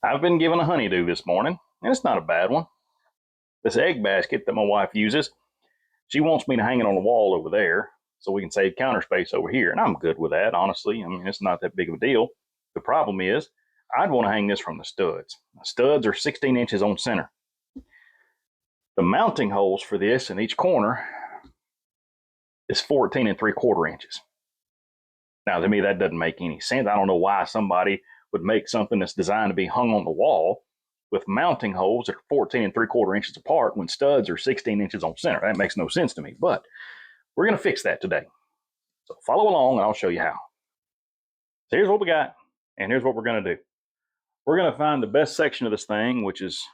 I've been given a honeydew this morning, and it's not a bad one. This egg basket that my wife uses, she wants me to hang it on the wall over there so we can save counter space over here. And I'm good with that, honestly. I mean, it's not that big of a deal. The problem is, I'd want to hang this from the studs. The studs are 16 inches on center. The mounting holes for this in each corner is 14 and 3/4 inches. Now, to me, that doesn't make any sense. I don't know why somebody would make something that's designed to be hung on the wall with mounting holes that are 14 and 3/4 inches apart when studs are 16 inches on center. That makes no sense to me, but we're going to fix that today. So follow along and I'll show you how. So here's what we got, and here's what we're going to do. We're going to find the best section of this thing, which is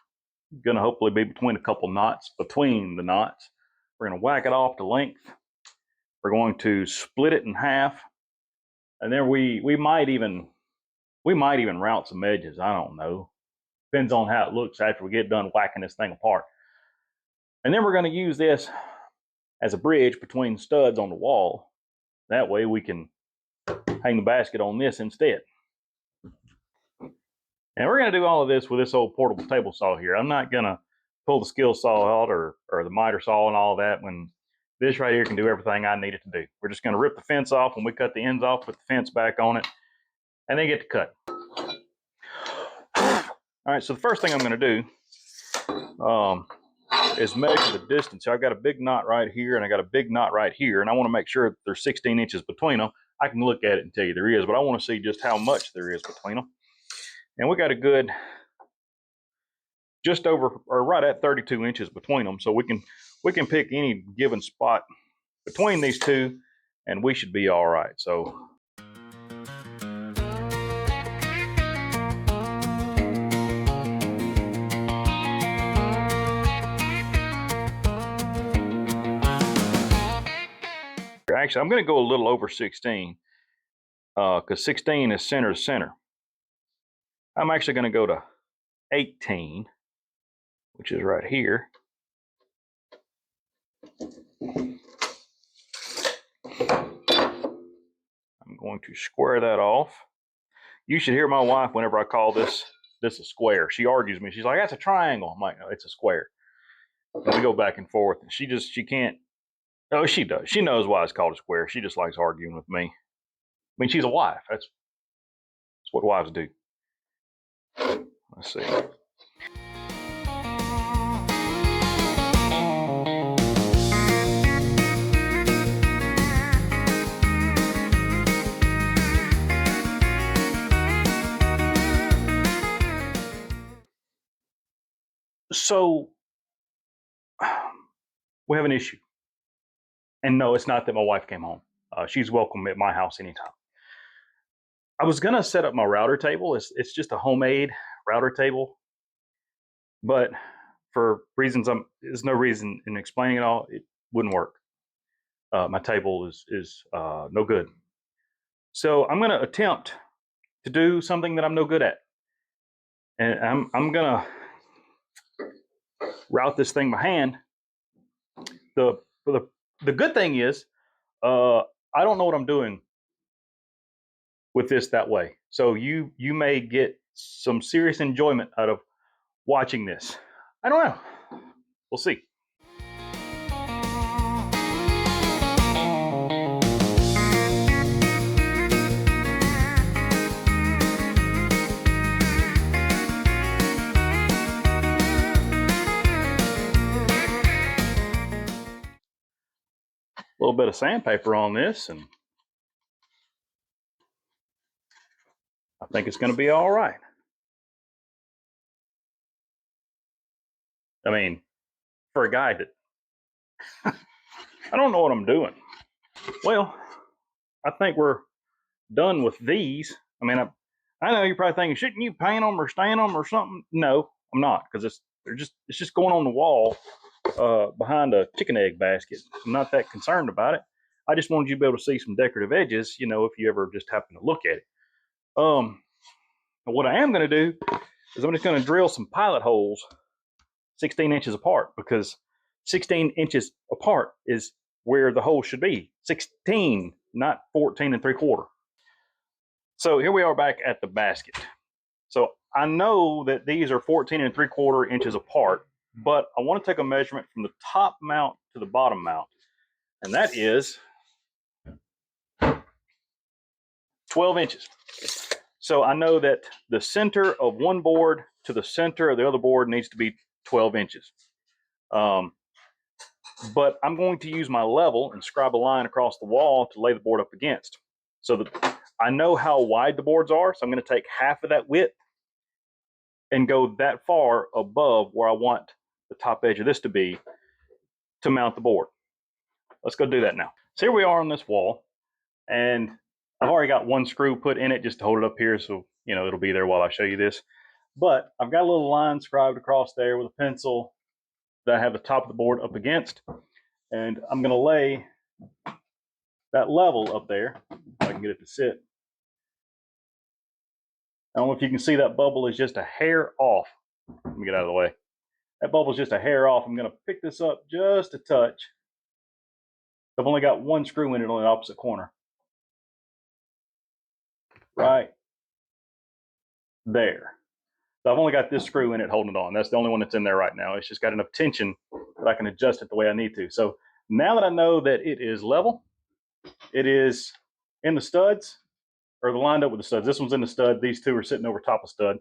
going to hopefully be between a couple knots. Between the knots, we're going to whack it off to length. We're going to split it in half, and then we might even route some edges. I don't know. Depends on how it looks after we get done whacking this thing apart. And then we're going to use this as a bridge between studs on the wall. That way we can hang the basket on this instead. And we're going to do all of this with this old portable table saw here. I'm not going to pull the skill saw out or the miter saw and all that when this right here can do everything I need it to do. We're just going to rip the fence off when we cut the ends off, put the fence back on it, and then get to cut. All right, so the first thing I'm going to do is measure the distance. So I've got a big knot right here, and I got a big knot right here, and I want to make sure that there's 16 inches between them. I can look at it and tell you there is, but I want to see just how much there is between them. And we got a good just over or right at 32 inches between them, so we can pick any given spot between these two, and we should be all right. So. Actually, I'm going to go a little over 16 because 16 is center to center. I'm actually going to go to 18, which is right here. I'm going to square that off. You should hear my wife whenever I call this a square. She argues with me. She's like, that's a triangle. I'm like, no, it's a square. And we go back and forth. And she can't. Oh, she does. She knows why it's called a square. She just likes arguing with me. I mean, she's a wife. That's what wives do. Let's see. So we have an issue. And no, it's not that my wife came home. She's welcome at my house anytime. I was going to set up my router table. It's just a homemade router table. But for reasons, there's no reason in explaining it all, it wouldn't work. My table is no good. So I'm going to attempt to do something that I'm no good at. And I'm going to route this thing by hand. The good thing is, I don't know what I'm doing with this that way. So you may get some serious enjoyment out of watching this. I don't know. We'll see. A little bit of sandpaper on this, and I think it's going to be all right. I mean, for a guy that I don't know what I'm doing. Well, I think we're done with these. I mean, I know you're probably thinking, shouldn't you paint them or stain them or something? No, I'm not, because it's just going on the wall behind a chicken egg basket. I'm not that concerned about it. I just wanted you to be able to see some decorative edges, if you ever just happen to look at it. What I am going to do is I'm just going to drill some pilot holes 16 inches apart, because 16 inches apart is where the hole should be. 16, not 14 and 3/4. So here we are back at the basket. So I know that these are 14 3/4 inches apart, but I want to take a measurement from the top mount to the bottom mount, and that is 12 inches. So I know that the center of one board to the center of the other board needs to be 12 inches. But I'm going to use my level and scribe a line across the wall to lay the board up against. So that I know how wide the boards are, so I'm going to take half of that width and go that far above where I want the top edge of this to be to mount the board. Let's go do that now. So here we are on this wall, and I've already got one screw put in it just to hold it up here, so it'll be there while I show you this. But I've got a little line scribed across there with a pencil that I have the top of the board up against, and I'm going to lay that level up there if I can get it to sit. I don't know if you can see that bubble is just a hair off. Let me get out of the way. That bubble is just a hair off. I'm going to pick this up just a touch. I've only got one screw in it on the opposite corner. Right there. So I've only got this screw in it holding it on. That's the only one that's in there right now. It's just got enough tension that I can adjust it the way I need to. So now that I know that it is level, it is in the studs, or lined up with the studs. This one's in the stud. These two are sitting over top of stud.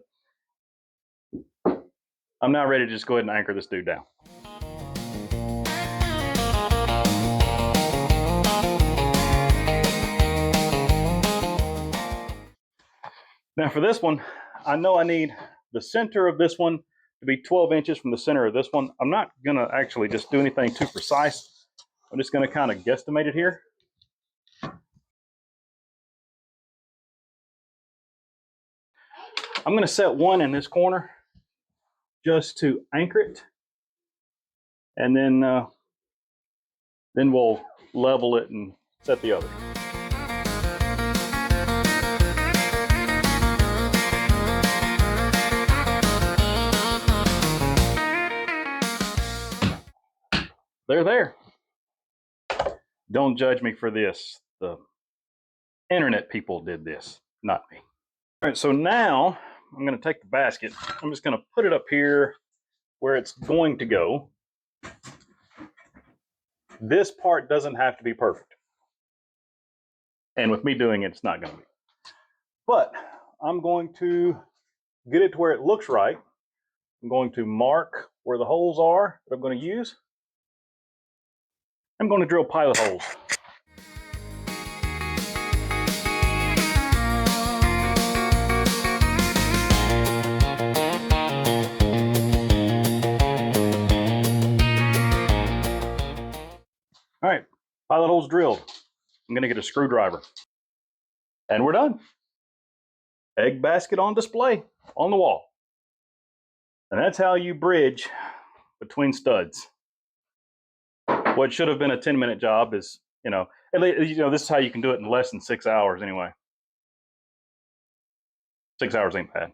I'm now ready to just go ahead and anchor this dude down. Now for this one, I know I need the center of this one to be 12 inches from the center of this one. I'm not going to actually just do anything too precise. I'm just going to kind of guesstimate it here. I'm going to set one in this corner just to anchor it, and then we'll level it and set the other. They're there. Don't judge me for this. The internet people did this, not me. All right, so now I'm going to take the basket. I'm just going to put it up here where it's going to go. This part doesn't have to be perfect. And with me doing it, it's not going to be. But I'm going to get it to where it looks right. I'm going to mark where the holes are that I'm going to use. I'm going to drill pilot holes. All right, pilot holes drilled. I'm going to get a screwdriver. And we're done. Egg basket on display on the wall. And that's how you bridge between studs. What should have been a 10-minute job is, this is how you can do it in less than 6 hours anyway. 6 hours ain't bad.